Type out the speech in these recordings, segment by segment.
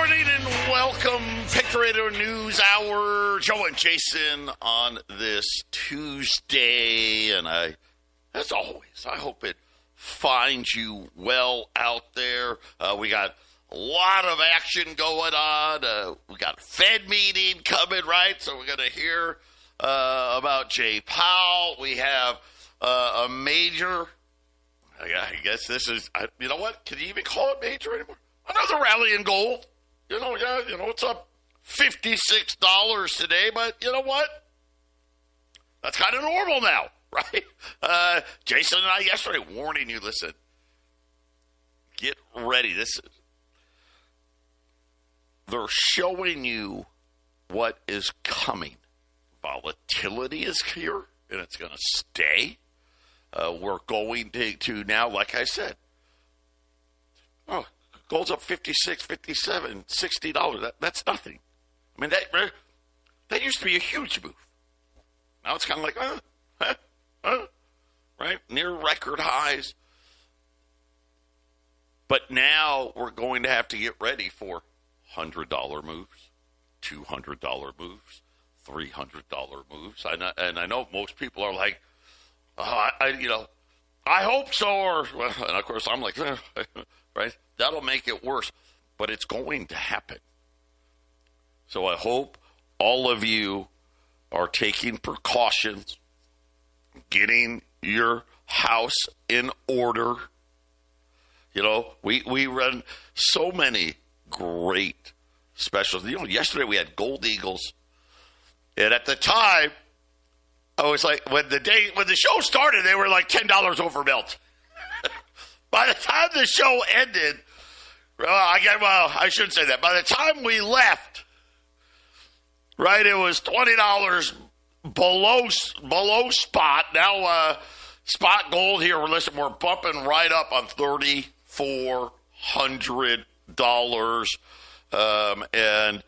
morning and welcome, Patriot Radio News Hour. Joe and Jason on this Tuesday, and as always, I hope it finds you well out there. We got a lot of action going on. We got a Fed meeting coming, right? So we're going to hear about Jay Powell. We have a major, I guess this is, you know what? Can you even call it major anymore? Another rally in gold. It's up $56 today, but you know what? That's kind of normal now, right? Jason and I yesterday warning you, listen, get ready. They're showing you what is coming. Volatility is here, and it's going to stay. We're going to now, like I said, gold's up $56, $57, $60. That's nothing. I mean, that used to be a huge move. Now it's kind of like, right? Near record highs. But now we're going to have to get ready for $100 moves, $200 moves, $300 moves. And I know most people are like, I hope so. And of course I'm like, right? That'll make it worse, but it's going to happen. So I hope all of you are taking precautions, getting your house in order. You know, we run so many great specials. You know, yesterday we had Gold Eagles, and at the time, I was like, when the show started, they were like $10 over melt. By the time the show ended, I shouldn't say that. By the time we left, right, it was $20 below spot. Now, spot gold here, we're bumping right up on $3,400. And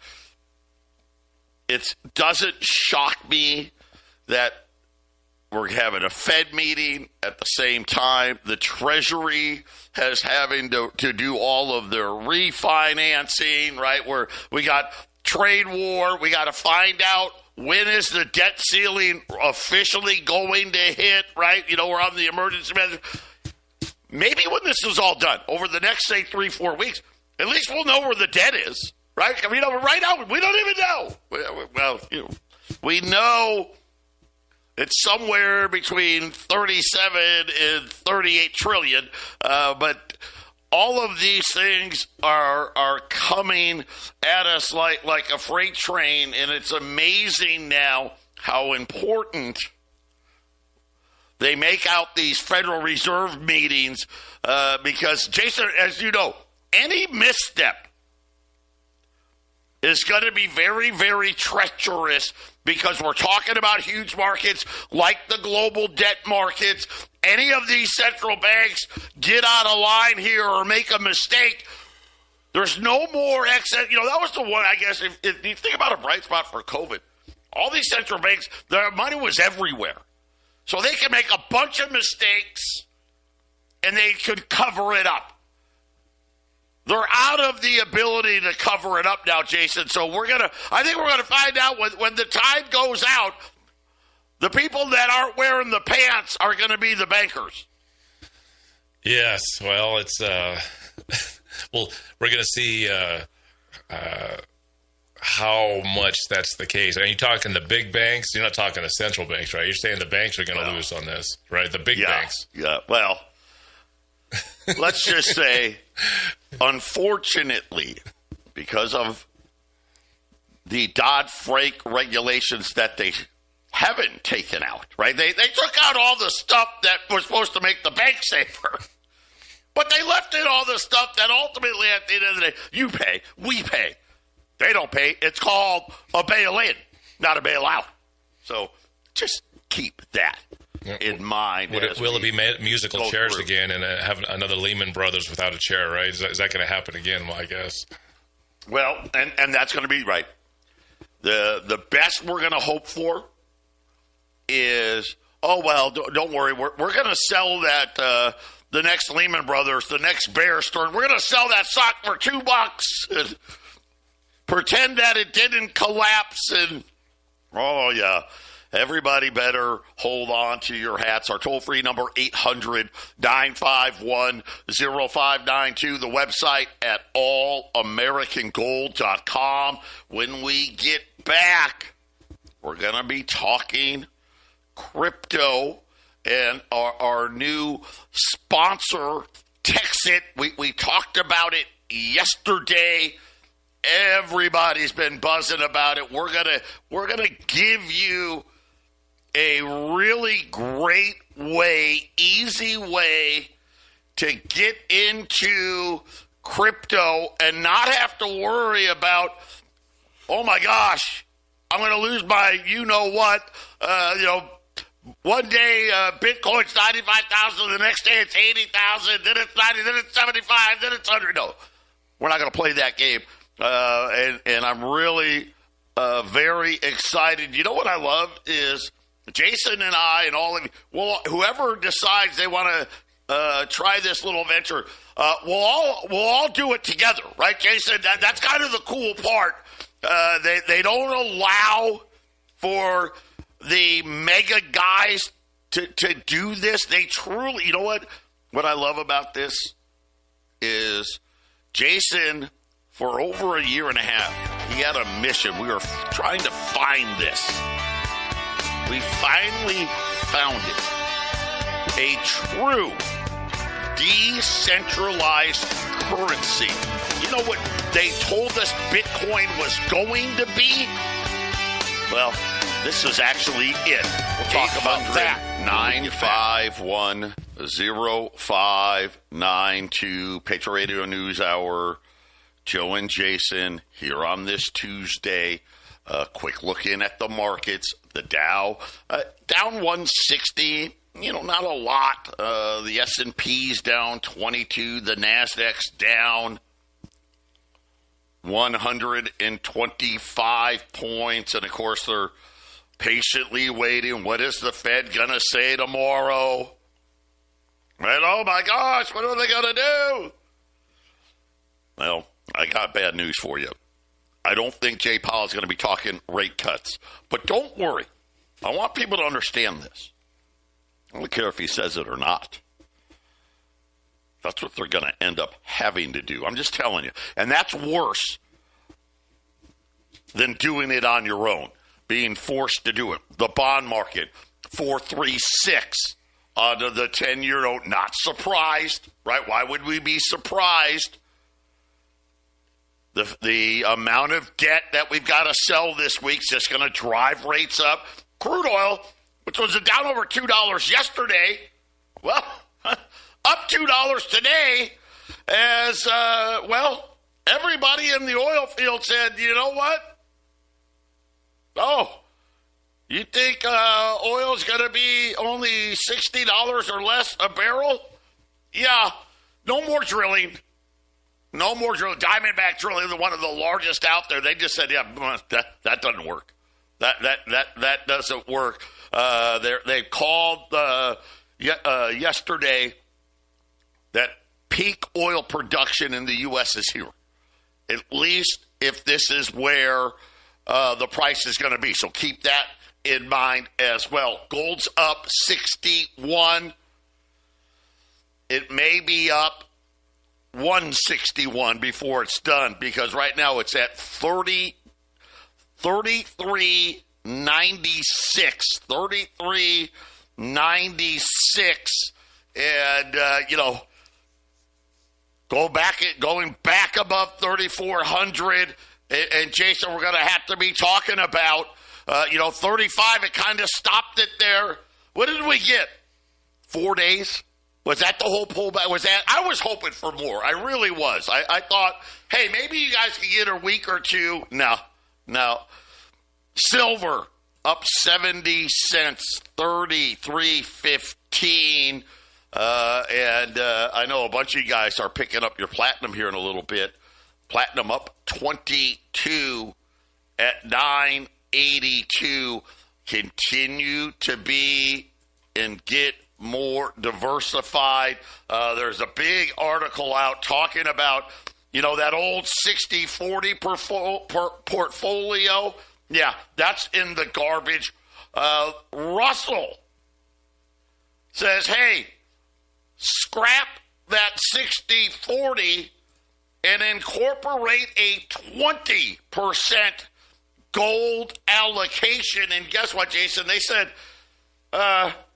it doesn't shock me that we're having a Fed meeting at the same time. The Treasury has having to do all of their refinancing, right? Where we got trade war. We got to find out when is the debt ceiling officially going to hit, right? You know, we're on the emergency measure. Maybe when this is all done, over the next, say, 3-4 weeks, at least we'll know where the debt is, right? I mean, right now, we don't even know. Well, we know it's somewhere between 37 and 38 trillion, but all of these things are coming at us like a freight train, and it's amazing now how important they make out these Federal Reserve meetings because, Jason, as you know, any misstep is going to be very, very treacherous because we're talking about huge markets like the global debt markets. Any of these central banks get out of line here or make a mistake, there's no more excess. You know, that was the one, I guess, if you think about a bright spot for COVID, all these central banks, their money was everywhere. So they can make a bunch of mistakes and they could cover it up. They're out of the ability to cover it up now, Jason. So I think we're going to find out when the tide goes out, the people that aren't wearing the pants are going to be the bankers. Yes. Well, it's, well, we're going to see how much that's the case. Are you talking the big banks? You're not talking the central banks, right? You're saying the banks are going to lose on this, right? The big banks. Yeah. Well, let's just say, unfortunately, because of the Dodd-Frank regulations that they haven't taken out, right? They took out all the stuff that was supposed to make the bank safer, but they left in all the stuff that ultimately, at the end of the day, you pay, we pay. They don't pay. It's called a bail-in, not a bailout. So just keep that in mind. Will it be musical chairs again and have another Lehman Brothers without a chair, right? Is that going to happen again? Well, I guess. Well, and that's going to be right. The best we're going to hope for is, don't worry, we're going to sell that the next Lehman Brothers, the next Bear Stearns. We're going to sell that stock for $2. pretend that it didn't collapse. And, oh, yeah. Everybody better hold on to your hats. Our toll-free number, 800-951-0592. The website at allamericangold.com. When we get back, we're going to be talking crypto and our new sponsor, Texit. We talked about it yesterday. Everybody's been buzzing about it. We're gonna give you a really great way, easy way to get into crypto and not have to worry about, oh my gosh, I'm going to lose my you-know-what. One day Bitcoin's 95,000, the next day it's 80,000, then it's 90, then it's 75, then it's 100. No, we're not going to play that game. And I'm really very excited. You know what I love is Jason and I and all of you, well, whoever decides they want to try this little venture, we'll all do it together, right, Jason? That's kind of the cool part. They don't allow for the mega guys to do this. They truly, you know what I love about this is Jason, for over a year and a half, he had a mission. We were trying to find this. We finally found it. A true decentralized currency. You know what they told us Bitcoin was going to be? Well, this is actually it. We'll talk about that. 951-0592. Patriot Radio News Hour. Joe and Jason here on this Tuesday. Quick look in at the markets. The Dow down 160. Not a lot. The S&P's down 22. The Nasdaq's down 125 points. And, of course, they're patiently waiting. What is the Fed going to say tomorrow? And, oh, my gosh, what are they going to do? Well, I got bad news for you. I don't think Jay Powell is going to be talking rate cuts. But don't worry. I want people to understand this. I don't care if he says it or not. That's what they're going to end up having to do. I'm just telling you. And that's worse than doing it on your own, being forced to do it. The bond market, 436 under the 10-year note. Not surprised, right? Why would we be surprised? The amount of debt that we've got to sell this week is just going to drive rates up. Crude oil, which was down over $2 yesterday, well, up $2 today as, everybody in the oil field said, you know what? Oh, you think oil's going to be only $60 or less a barrel? Yeah, no more drilling. No more drilling. Diamondback drilling, one of the largest out there. They just said, yeah, that doesn't work. That doesn't work. They called yesterday that peak oil production in the U.S. is here. At least if this is where the price is going to be. So keep that in mind as well. Gold's up 61. It may be up 161 before it's done, because right now it's at 33.96 and going back above 3,400. And Jason, we're going to have to be talking about 35. It kind of stopped it there. What did we get? 4 days? Was that the whole pullback? I was hoping for more. I really was. I thought, hey, maybe you guys could get a week or two. No. Silver up 70 cents, 33.15. And I know a bunch of you guys are picking up your platinum here in a little bit. Platinum up 22 at 982. Continue to be and get more diversified. There's a big article out talking about You know, that old 60-40 portfolio? Yeah, that's in the garbage. Russell says, hey, scrap that 60-40 and incorporate a 20% gold allocation. And guess what, Jason? They said,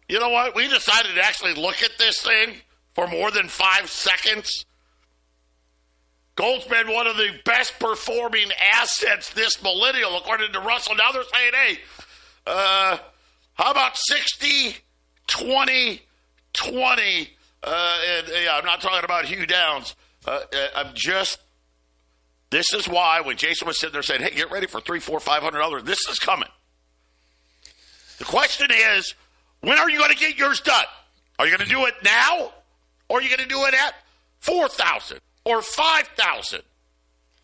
you know what? We decided to actually look at this thing for more than 5 seconds. Gold's been one of the best performing assets this millennial, according to Russell. Now they're saying, hey, how about 60, 20, 20? I'm not talking about Hugh Downs. This is why when Jason was sitting there saying, hey, get ready for $300, $400, $500, this is coming. The question is, when are you going to get yours done? Are you going to do it now? Or are you going to do it at 4,000 or 5,000?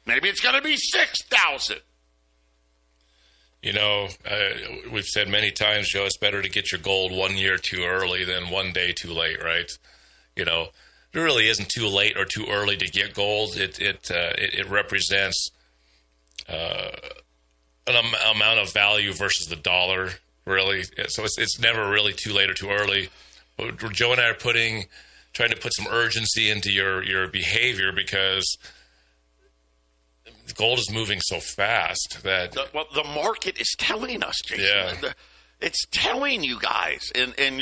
Maybe it's going to be 6,000. You know, we've said many times, Joe, it's better to get your gold 1 year too early than 1 day too late, right? You know, it really isn't too late or too early to get gold. It represents an amount of value versus the dollar, really. So it's never really too late or too early. But Joe and I are trying to put some urgency into your behavior because gold is moving so fast that the market is telling us, Jason. Yeah. It's telling you guys, and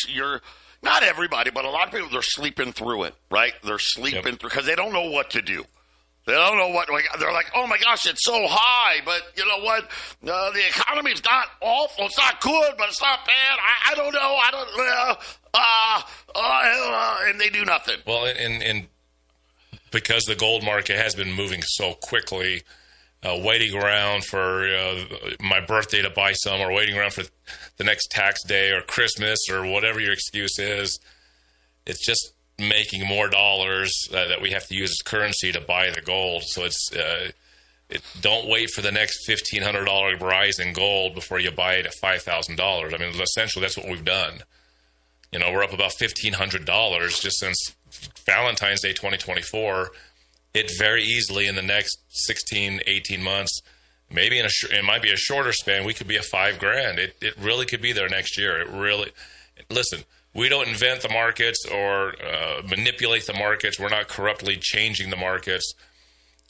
you're not everybody, but a lot of people, they're sleeping through it, right? They're sleeping through because they don't know what to do. They don't know what, they're like, oh my gosh, it's so high, but you know what? The economy's not awful. It's not good, but it's not bad. I don't know. And they do nothing. Well, and because the gold market has been moving so quickly, waiting around for my birthday to buy some, or waiting around for the next tax day or Christmas or whatever your excuse is, it's just making more dollars that we have to use as currency to buy the gold. So don't wait for the next $1,500 rise in gold before you buy it at $5,000. I mean, essentially, that's what we've done. You know, we're up about $1,500 just since Valentine's Day 2024. It very easily in the next 16, 18 months, maybe it might be a shorter span, we could be at $5,000. It really could be there next year. Listen, we don't invent the markets or manipulate the markets. We're not corruptly changing the markets.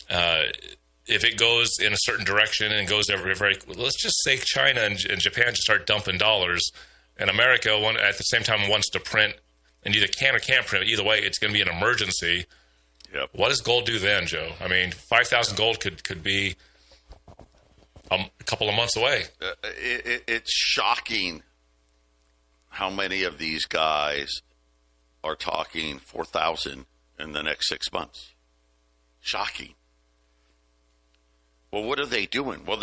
If it goes in a certain direction and goes let's just say China and Japan just start dumping dollars, and America at the same time wants to print, and either can or can't print. Either way, it's going to be an emergency. Yep. What does gold do then, Joe? I mean, 5,000 gold could be a couple of months away. It's shocking how many of these guys are talking 4,000 in the next 6 months. Shocking. Well, what are they doing? Well,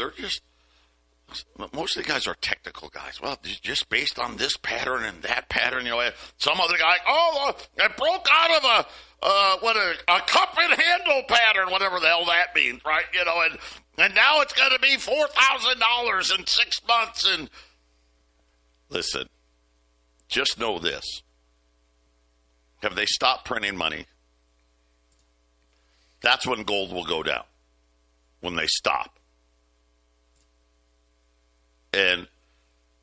most of the guys are technical guys. Well, just based on this pattern and that pattern, some other guy, it broke out of a cup and handle pattern, whatever the hell that means, right? And now it's going to be $4,000 in 6 months. And listen, just know this. Have they stopped printing money? That's when gold will go down, when they stop. And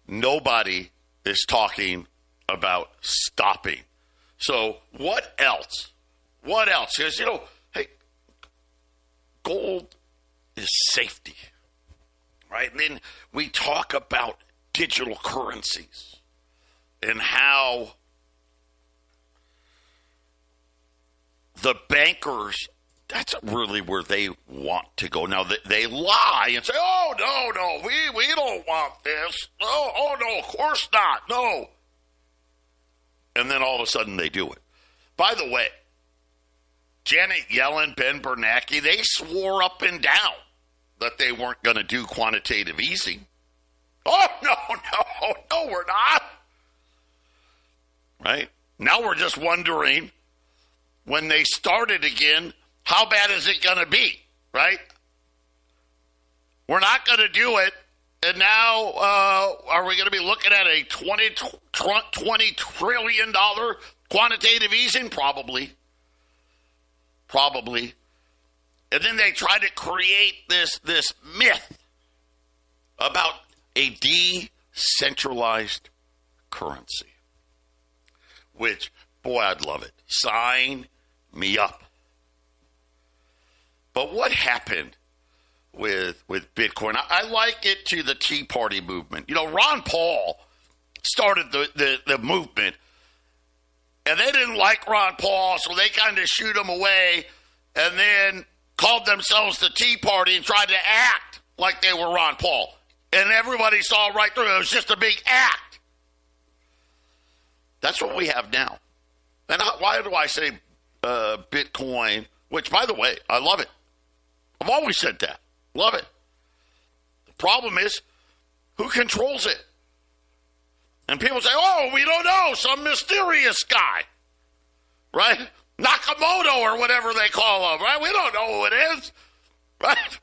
nobody is talking about stopping. So what else? What else? Because, hey, gold is safety, right? And then we talk about digital currencies and how the bankers, that's really where they want to go. Now, they lie and say, oh, no, we don't want this. Oh, no, of course not. No. And then all of a sudden they do it. By the way, Janet Yellen, Ben Bernanke, they swore up and down that they weren't going to do quantitative easing. Oh, no, we're not. Right? Now we're just wondering, when they started again, how bad is it going to be, right? We're not going to do it, and now are we going to be looking at a $20 trillion quantitative easing? Probably. And then they try to create this myth about a decentralized currency, which, boy, I'd love it. Sign me up. But what happened with Bitcoin? I like it to the Tea Party movement. You know, Ron Paul started the movement, and they didn't like Ron Paul, so they kind of shoot him away, and then called themselves the Tea Party and tried to act like they were Ron Paul. And everybody saw right through it. It was just a big act. That's what we have now. And why do I say Bitcoin, which, by the way, I love it. I've always said that. Love it. The problem is, who controls it? And people say, oh, we don't know, some mysterious guy, right? Nakamoto or whatever they call him, right? We don't know who it is, right?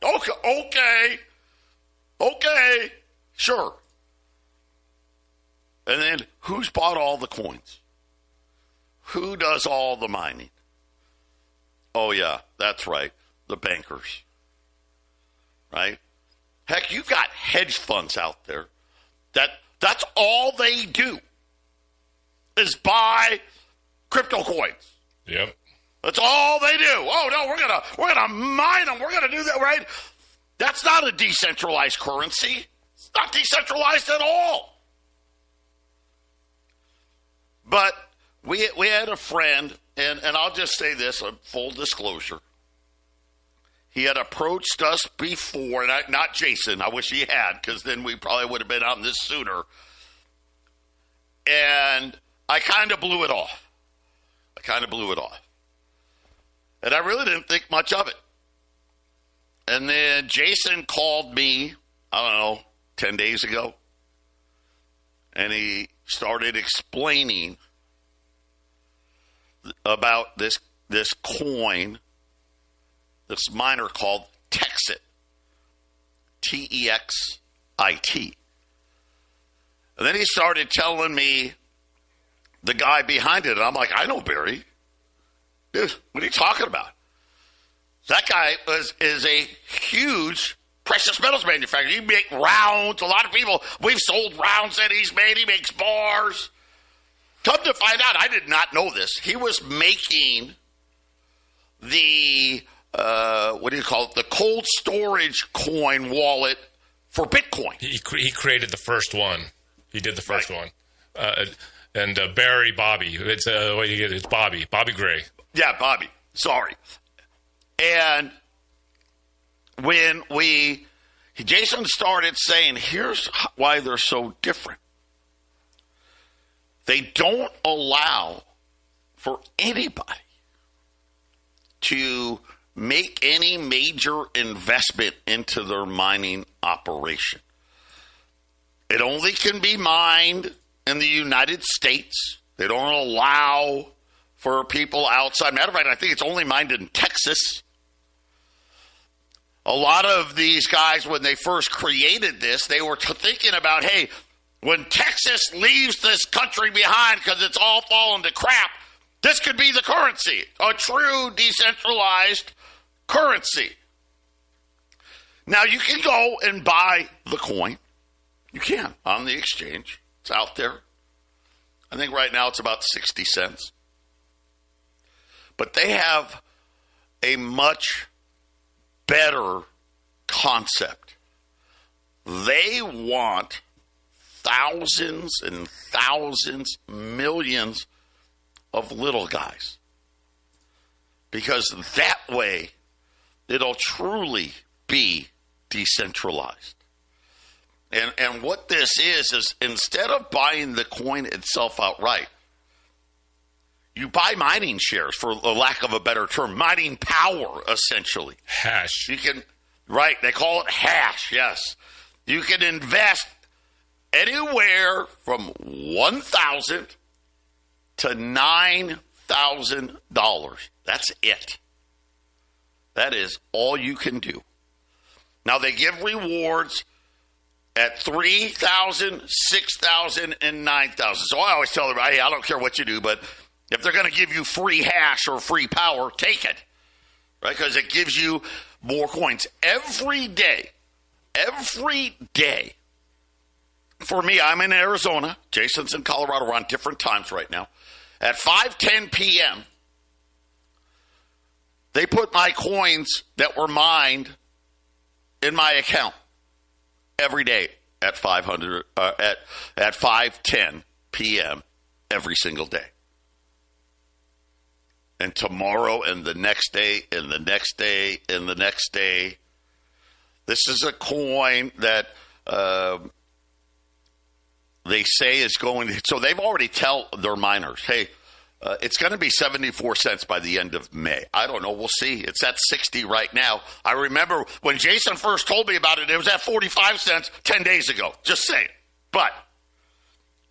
Okay, sure. And then who's bought all the coins? Who does all the mining? Oh, yeah, that's right, the bankers, right? Heck, you've got hedge funds out there that's all they do is buy crypto coins. Yep. That's all they do. Oh no, we're gonna mine them. We're gonna do that, right? That's not a decentralized currency. It's not decentralized at all. But we had a friend, and I'll just say this, full disclosure. He had approached us before, and not Jason. I wish he had, because then we probably would have been on this sooner. And I kind of blew it off. And I really didn't think much of it. And then Jason called me, I don't know, 10 days ago. And he started explaining about this coin, this miner called Texit, Texit. And then he started telling me the guy behind it. And I'm like, I know Barry. Dude, what are you talking about? That guy is a huge precious metals manufacturer. He makes rounds. A lot of people, we've sold rounds that he's made. He makes bars. Come to find out, I did not know this. He was making the, the cold storage coin wallet for Bitcoin. He created the first one. He did the first one. And Barry Bobby. It's Bobby Gray. Yeah, Bobby. Sorry. And when Jason started saying, here's why they're so different. They don't allow for anybody to make any major investment into their mining operation. It only can be mined in the United States. They don't allow for people outside. Matter of fact, I think it's only mined in Texas. A lot of these guys, when they first created this, they were thinking about, hey, when Texas leaves this country behind because it's all fallen to crap, this could be the currency, a true decentralized currency. Now, you can go and buy the coin. You can on the exchange. It's out there. I think right now it's about 60 cents. But they have a much better concept. They want thousands and thousands, millions of little guys. Because that way, it'll truly be decentralized. And what this is instead of buying the coin itself outright, you buy mining shares, for the lack of a better term, mining power, essentially. Hash. You can, right, they call it hash, yes. You can invest anywhere from $1,000 to $9,000. That's it. That is all you can do. Now, they give rewards at $3,000, $6,000, and $9,000. So I always tell them, hey, I don't care what you do, but if they're going to give you free hash or free power, take it. right? Because it gives you more coins every day. Every day. For me, I'm in Arizona. Jason's in Colorado. We're on different times right now. At 5:10 p.m., they put my coins that were mined in my account every day at 5:10 p.m. every single day. And tomorrow and the next day and the next day and the next day. This is a coin that they say is going to, so they've already tell their miners, hey, it's going to be 74 cents by the end of May. I don't know. We'll see. It's at 60 right now. I remember when Jason first told me about it, it was at 45 cents 10 days ago. Just saying. But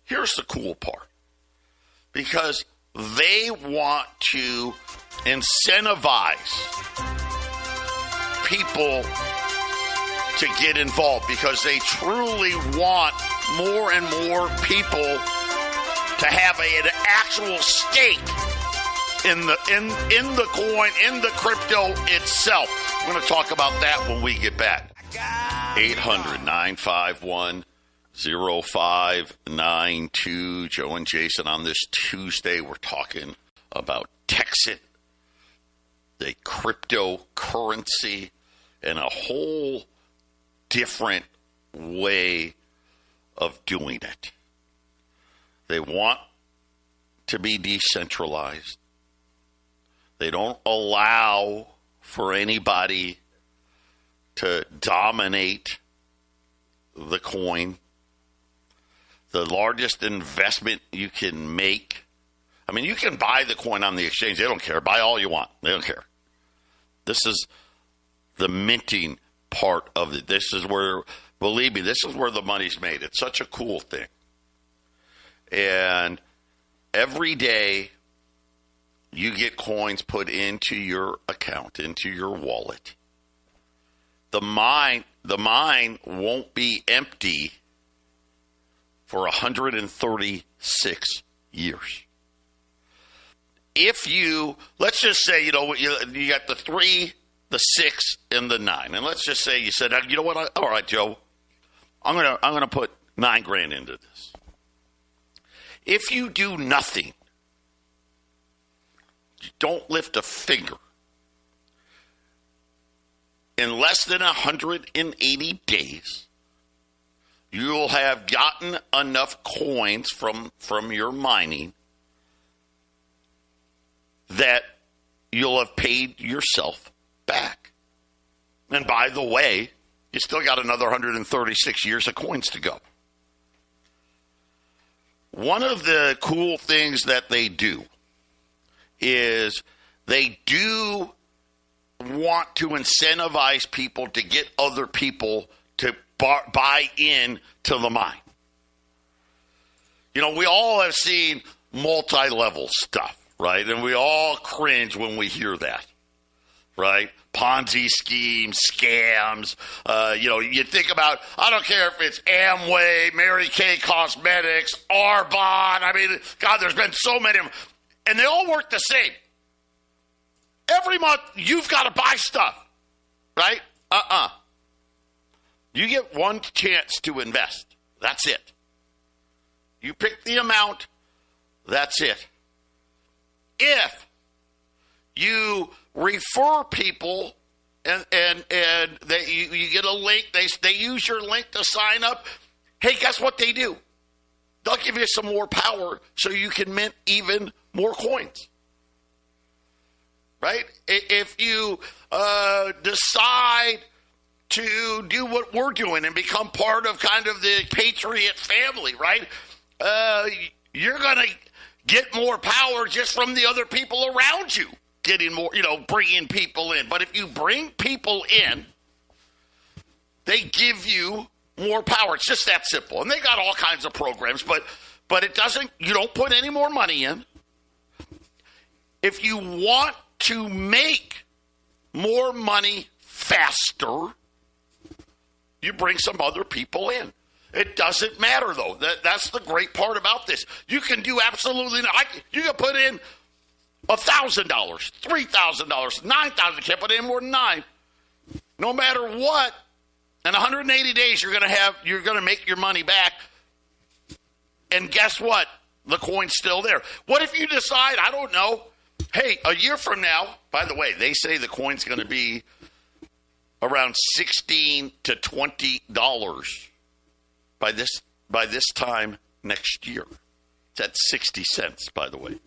here's the cool part. Because they want to incentivize people to get involved because they truly want more and more people to have an actual stake in the coin, in the crypto itself. We're going to talk about that when we get back. 800-951-0592. Joe and Jason on this Tuesday. We're talking about Texit, the cryptocurrency, and a whole different way of doing it. They want to be decentralized. They don't allow for anybody to dominate the coin. The largest investment you can make. I mean, you can buy the coin on the exchange. They don't care. Buy all you want. They don't care. This is the minting part of it. This is where, believe me, this is where the money's made. It's such a cool thing. And every day you get coins put into your account, into your wallet. The mine won't be empty for 136 years. If you, let's just say, you got the 3, the 6, and the 9. And let's just say you said, you know what, all right, Joe, I'm gonna put $9,000 into this. If you do nothing, don't lift a finger, in less than 180 days, you'll have gotten enough coins from your mining that you'll have paid yourself back. And by the way, you still got another 136 years of coins to go. One of the cool things that they do is they do want to incentivize people to get other people to buy in to the mine. You know, we all have seen multi-level stuff, right? And we all cringe when we hear that, right? Ponzi schemes, scams. You think about, I don't care if it's Amway, Mary Kay Cosmetics, Arbonne. I mean, God, there's been so many of them. And they all work the same. Every month, you've got to buy stuff, right? You get one chance to invest. That's it. You pick the amount. That's it. If you refer people and you get a link, they use your link to sign up. Hey, guess what they do? They'll give you some more power so you can mint even more coins. Right? If you decide to do what we're doing and become part of kind of the Patriot family, right? You're going to get more power just from the other people around you. Getting more, bringing people in. But if you bring people in, they give you more power. It's just that simple. And they got all kinds of programs, but it doesn't, you don't put any more money in. If you want to make more money faster, you bring some other people in. It doesn't matter, though. That's the great part about this. You can do absolutely nothing. You can put in $1,000, $3,000, $9,000. Can't put in more than 9. No matter what, in 180 days you're going to make your money back. And guess what? The coin's still there. What if you decide, I don't know, hey, a year from now, by the way, they say the coin's going to be around $16 to $20 by this time next year. It's at 60 cents, by the way.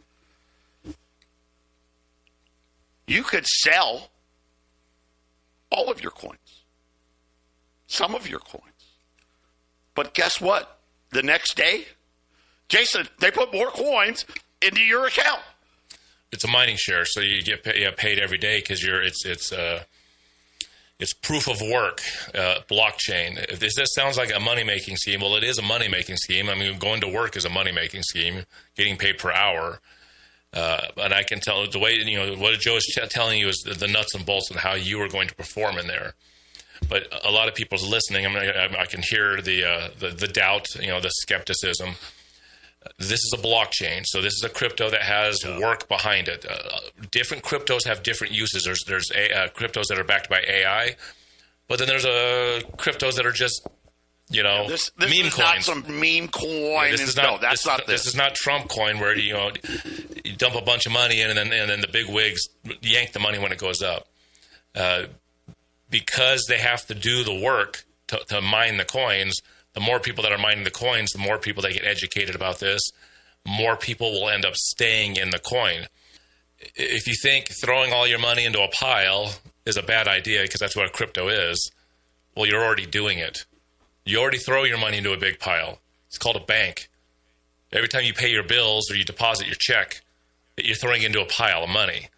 You could sell all of your coins, some of your coins. But guess what? The next day, Jason, they put more coins into your account. It's a mining share, so you get paid every day because it's proof of work, blockchain. This sounds like a money-making scheme. Well, it is a money-making scheme. I mean, going to work is a money-making scheme, getting paid per hour. And I can tell the way, what Joe is telling you is the nuts and bolts and how you are going to perform in there. But a lot of people's listening. I can hear the doubt, the skepticism. This is a blockchain, so this is a crypto that has work behind it. Different cryptos have different uses. There's cryptos that are backed by AI, but then there's cryptos that are just, this meme is coins. Not some meme coin. This is not Trump coin where you dump a bunch of money in and then the big wigs yank the money when it goes up. Because they have to do the work to mine the coins. The more people that are mining the coins, the more people that get educated about this, more people will end up staying in the coin. If you think throwing all your money into a pile is a bad idea because that's what a crypto is, well, you're already doing it. You already throw your money into a big pile. It's called a bank. Every time you pay your bills or you deposit your check, you're throwing into a pile of money.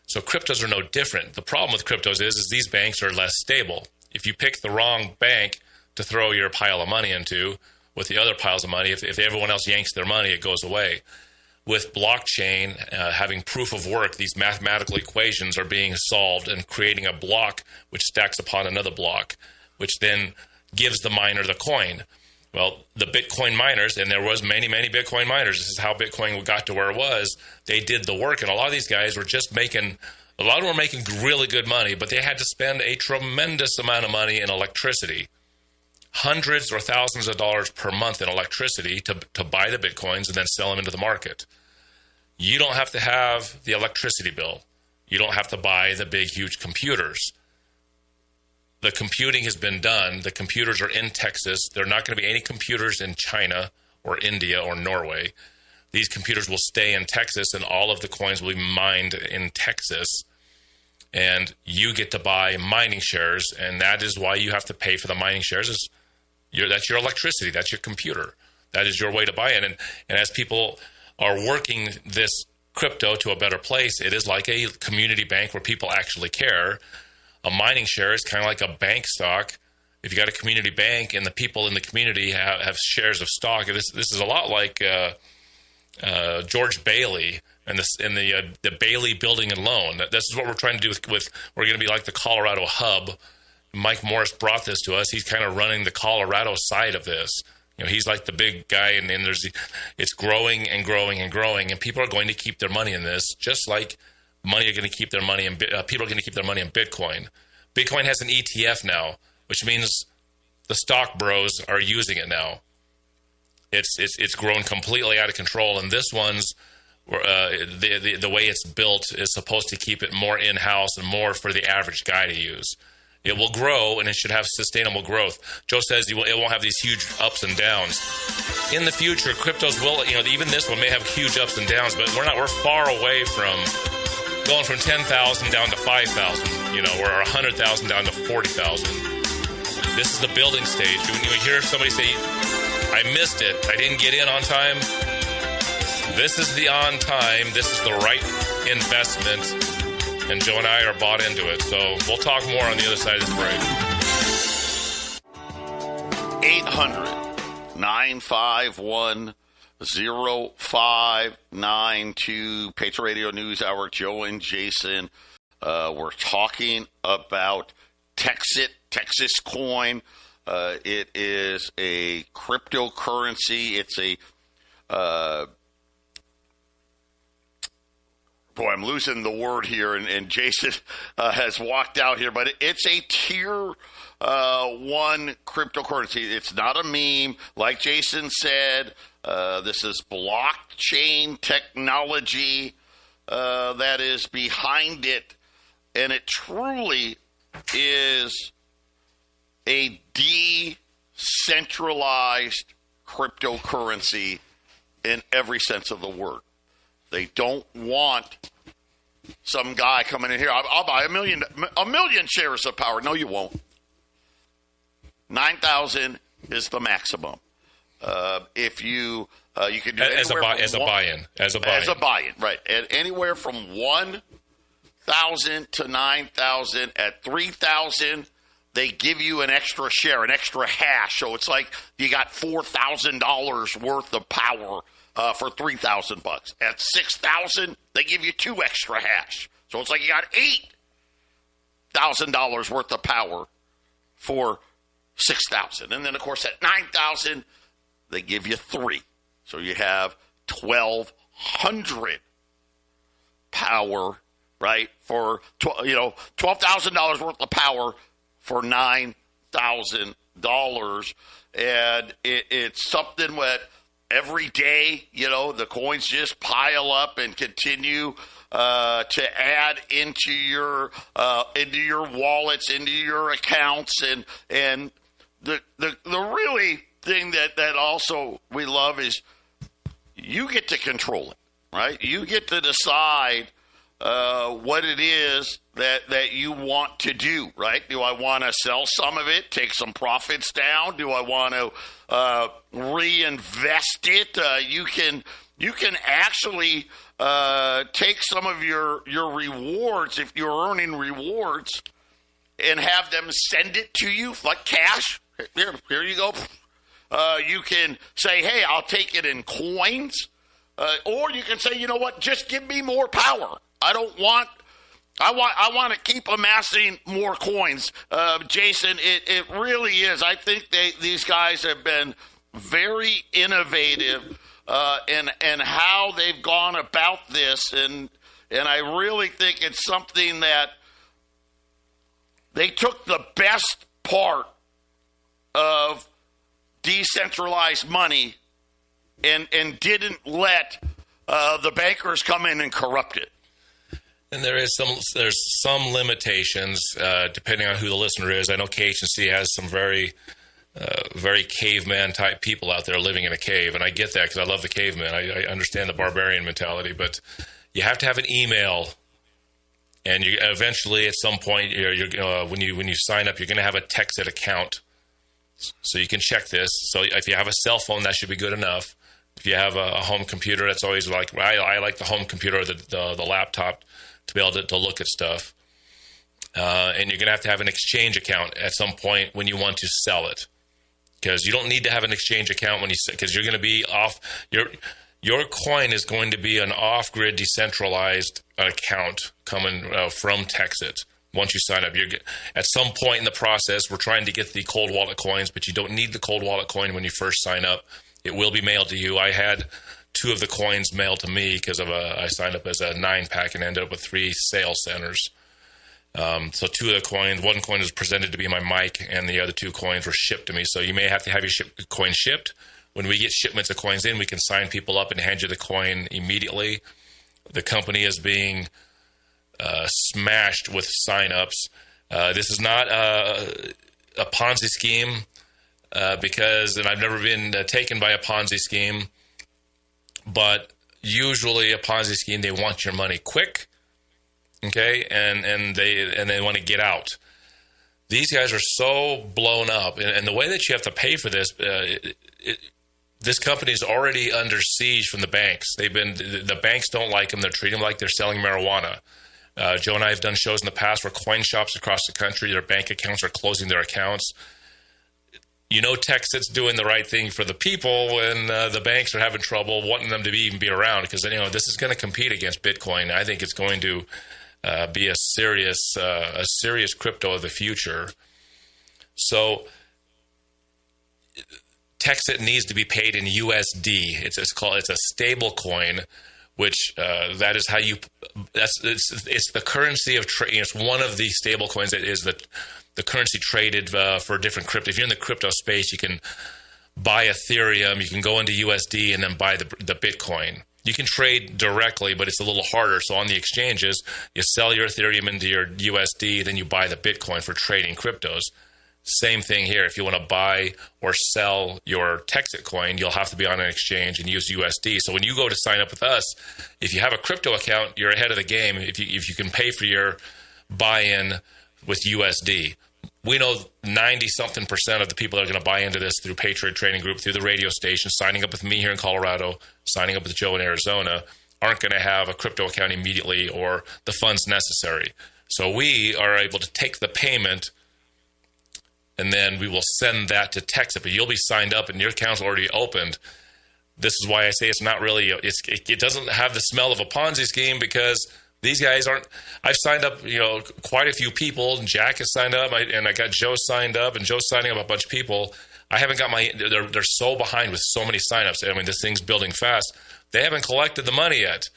So cryptos are no different. The problem with cryptos is these banks are less stable. If you pick the wrong bank to throw your pile of money into with the other piles of money, if everyone else yanks their money, it goes away. With blockchain having proof of work, these mathematical equations are being solved and creating a block which stacks upon another block, which then gives the miner the coin. Well, the Bitcoin miners, and there was many, many Bitcoin miners, this is how Bitcoin got to where it was, they did the work, and a lot of these guys were just making, a lot of them were making really good money, but they had to spend a tremendous amount of money in electricity. Hundreds or thousands of dollars per month in electricity to buy the Bitcoins and then sell them into the market. You don't have to have the electricity bill. You don't have to buy the big, huge computers. The computing has been done. The computers are in Texas. There are not going to be any computers in China or India or Norway. These computers will stay in Texas, and all of the coins will be mined in Texas. And you get to buy mining shares, and that is why you have to pay for the mining shares. That's your electricity. That's your computer. That is your way to buy it. And as people are working this crypto to a better place, it is like a community bank where people actually care. A mining share is kind of like a bank stock. If you got a community bank and the people in the community have shares of stock, this is a lot like George Bailey and the Bailey Building and Loan. This is what we're trying to do with we're going to be like the Colorado hub. Mike Morris brought this to us. He's kind of running the Colorado side of this. He's like the big guy, and then it's growing and growing and growing, and people are going to keep their money in this, just like money are going to keep their money in people are going to keep their money in Bitcoin. Bitcoin has an ETF now, which means the stock bros are using it now. It's grown completely out of control, and this one's the way it's built is supposed to keep it more in-house and more for the average guy to use. It will grow, and it should have sustainable growth. Joe says it won't have these huge ups and downs. In the future, cryptos will, even this one may have huge ups and downs, but we're far away from going from 10,000 down to 5,000, or 100,000 down to 40,000. This is the building stage. When you hear somebody say, I missed it, I didn't get in on time, this is the on time, this is the right investment. And Joe and I are bought into it. So we'll talk more on the other side of this break. 800-951-0592. Patriot Radio News Hour. Joe and Jason. We're talking about Texas coin. It is a cryptocurrency. It's a boy, I'm losing the word here, and Jason has walked out here, but it's a tier 1 cryptocurrency. It's not a meme. Like Jason said, this is blockchain technology that is behind it, and it truly is a decentralized cryptocurrency in every sense of the word. They don't want some guy coming in here. I'll buy a million shares of Power. No, you won't. 9,000 is the maximum. If you can do as a buy-in, right? And anywhere from 1,000 to 9,000. At 3,000, they give you an extra share, an extra hash. So it's like you got $4,000 worth of power for $3,000. At 6,000, they give you 2 extra hash. So it's like you got $8,000 worth of power for 6,000. And then, of course, at 9,000, they give you 3. So you have 1,200 power, right, for $12,000 worth of power for $9,000. And it's something that every day, the coins just pile up and continue to add into your wallets, into your accounts, and the really thing that also we love is you get to control it, right? You get to decide what it is that you want to do, right? Do I want to sell some of it, take some profits down? Do I want to reinvest it? You can actually take some of your rewards, if you're earning rewards, and have them send it to you like cash. Here you go. You can say, hey, I'll take it in coins. Or you can say, you know what, just give me more power. I want to keep amassing more coins. Jason, it really is. I think these guys have been very innovative in how they've gone about this. And I really think it's something that they took the best part of decentralized money and didn't let the bankers come in and corrupt it. And there's some limitations depending on who the listener is. I know KXXT has some very caveman type people out there living in a cave, and I get that because I love the caveman. I understand the barbarian mentality, but you have to have an email, and you eventually at some point when you sign up, you're going to have a Texit account, so you can check this. So if you have a cell phone, that should be good enough. If you have a home computer, that's always like I like the home computer or the laptop to be able to look at stuff. And you're going to have an exchange account at some point when you want to sell it, because you don't need to have an exchange account because you're going to be off. Your coin is going to be an off-grid decentralized account coming from Texit. Once you sign up, at some point in the process, we're trying to get the cold wallet coins, but you don't need the cold wallet coin when you first sign up. It will be mailed to you. I had 2 of the coins mailed to me because I signed up as a 9-pack and ended up with 3 sales centers. So 2 of the coins, 1 coin was presented to be my mic, and the other 2 coins were shipped to me. So you may have to have your coin shipped. When we get shipments of coins in, we can sign people up and hand you the coin immediately. The company is being smashed with sign-ups. This is not a Ponzi scheme and I've never been taken by a Ponzi scheme. But usually a Ponzi scheme, they want your money quick, okay, and they want to get out. These guys are so blown up, and the way that you have to pay for this, this company is already under siege from the banks. The banks don't like them. They're treating them like they're selling marijuana. Joe and I have done shows in the past where coin shops across the country, their bank accounts are closing their accounts. Texit's doing the right thing for the people when the banks are having trouble wanting them to even be around, because this is going to compete against Bitcoin. I think it's going to be a serious crypto of the future. So Texit needs to be paid in USD. It's a stable coin, which that is how you. It's the currency of trade. It's one of the stable coins that is the currency traded for different crypto. If you're in the crypto space, you can buy Ethereum, you can go into USD, and then buy the Bitcoin. You can trade directly, but it's a little harder. So on the exchanges, you sell your Ethereum into your USD, then you buy the Bitcoin for trading cryptos. Same thing here. If you want to buy or sell your Texit coin, you'll have to be on an exchange and use USD. So when you go to sign up with us, if you have a crypto account, you're ahead of the game if you can pay for your buy-in with USD. We know 90-something% of the people that are going to buy into this through Patriot Trading Group, through the radio station, signing up with me here in Colorado, signing up with Joe in Arizona, aren't going to have a crypto account immediately or the funds necessary. So we are able to take the payment, and then we will send that to Texit. But you'll be signed up, and your account's already opened. This is why I say it's not really it doesn't have the smell of a Ponzi scheme, because these guys aren't. I've signed up, quite a few people. And Jack has signed up, and I got Joe signed up, and Joe's signing up a bunch of people. I haven't got they're so behind with so many signups. I mean, this thing's building fast. They haven't collected the money yet.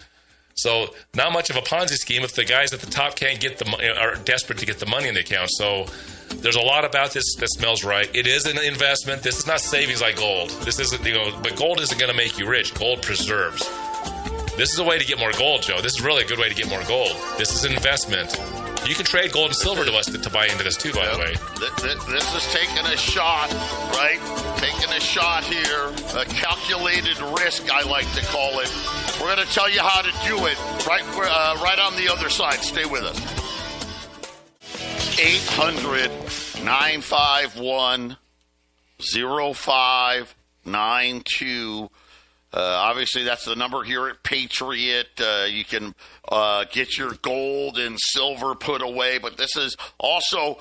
So not much of a Ponzi scheme if the guys at the top can't get the money, are desperate to get the money in the account. So there's a lot about this that smells right. It is an investment. This is not savings like gold. This isn't, but gold isn't going to make you rich. Gold preserves. This is a way to get more gold, Joe. This is really a good way to get more gold. This is an investment. You can trade gold and silver to us to buy into this too, by the way. This is taking a shot, right? Taking a shot here. A calculated risk, I like to call it. We're going to tell you how to do it right on the other side. Stay with us. 800-951-0592. Obviously, that's the number here at Patriot. You can get your gold and silver put away, but this is also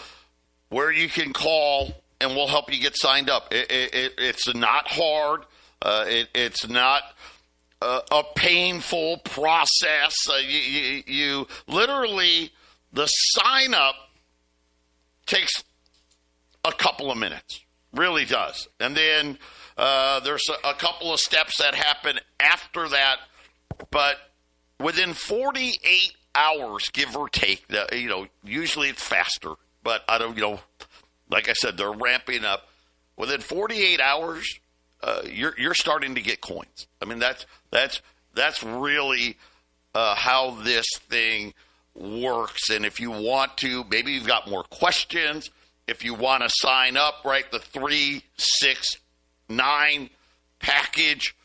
where you can call, and we'll help you get signed up. It's not hard. It's not a painful process. You literally, the sign up takes a couple of minutes, really does, and then there's a couple of steps that happen after that, but within 48 hours, give or take, usually it's faster, but I don't, like I said, they're ramping up. Within 48 hours, you're starting to get coins. I mean, that's really how this thing works. And if you want to, maybe you've got more questions. If you want to sign up, right, the 369 package,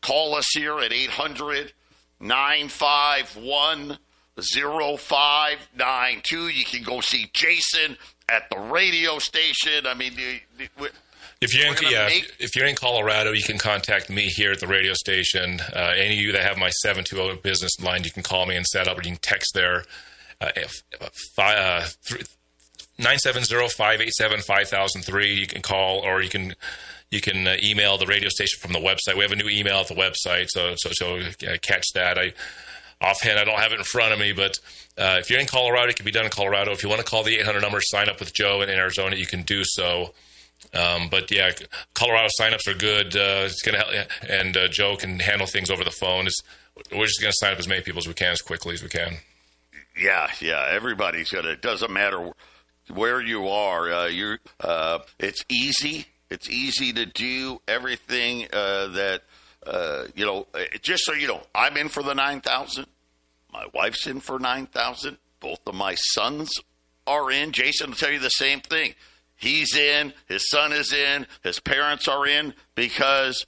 call us here at 800-951-0592. You can go see Jason at the radio station. I mean, if you're in Colorado, you can contact me here at the radio station. Any of you that have my 720 business line, you can call me and set up, or you can text there. 970-587-5003. You can call, or you can email the radio station from the website. We have a new email at the website, so catch that. Offhand, I don't have it in front of me, but if you're in Colorado, it can be done in Colorado. If you want to call the 800 number, sign up with Joe in Arizona, you can do so. But yeah, Colorado signups are good. It's going to help, and Joe can handle things over the phone. We're just going to sign up as many people as we can, as quickly as we can. Yeah. Everybody's going to. It doesn't matter where you are. It's easy. It's easy to do everything that, just so you know, I'm in for the 9,000. My wife's in for 9,000. Both of my sons are in. Jason will tell you the same thing. He's in. His son is in. His parents are in, because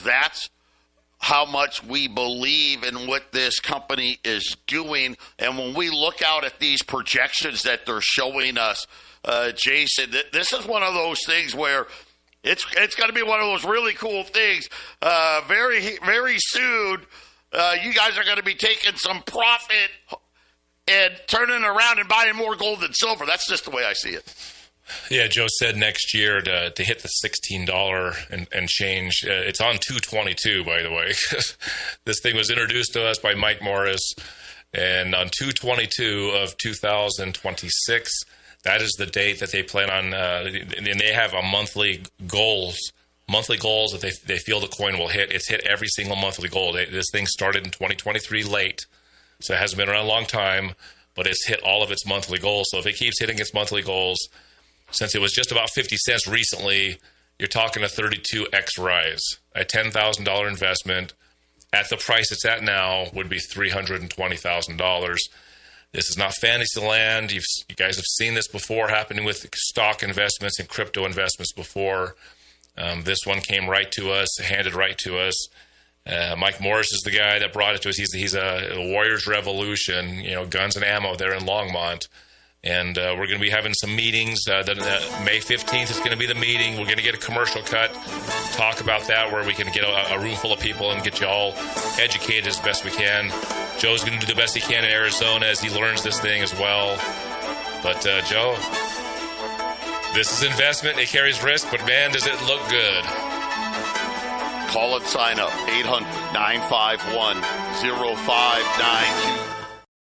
that's how much we believe in what this company is doing. And when we look out at these projections that they're showing us, Jason, this is one of those things where it's going to be one of those really cool things. Very, very soon, you guys are going to be taking some profit and turning around and buying more gold and silver. That's just the way I see it. Yeah, Joe said next year to hit the $16 and change. It's on 2/22, by the way. This thing was introduced to us by Mike Morris, and on 2/22 of 2026, that is the date that they plan on. And they have a monthly goals monthly goals that they feel the coin will hit. It's hit every single monthly goal. This thing started in 2023 late, so it hasn't been around a long time, but it's hit all of its monthly goals. So if it keeps hitting its monthly goals, since it was just about 50 cents recently, you're talking a 32x rise. A $10,000 investment at the price it's at now would be $320,000. This is not fantasy land. You guys have seen this before happening with stock investments and crypto investments before. This one came right to us, handed right to us. Mike Morris is the guy that brought it to us. He's a Warriors Revolution, guns and ammo there in Longmont. And we're going to be having some meetings. May 15th is going to be the meeting. We're going to get a commercial cut, talk about that, where we can get a room full of people and get you all educated as best we can. Joe's going to do the best he can in Arizona as he learns this thing as well. But, Joe, this is investment. It carries risk, but, man, does it look good. Call and sign up, 800-951-0592.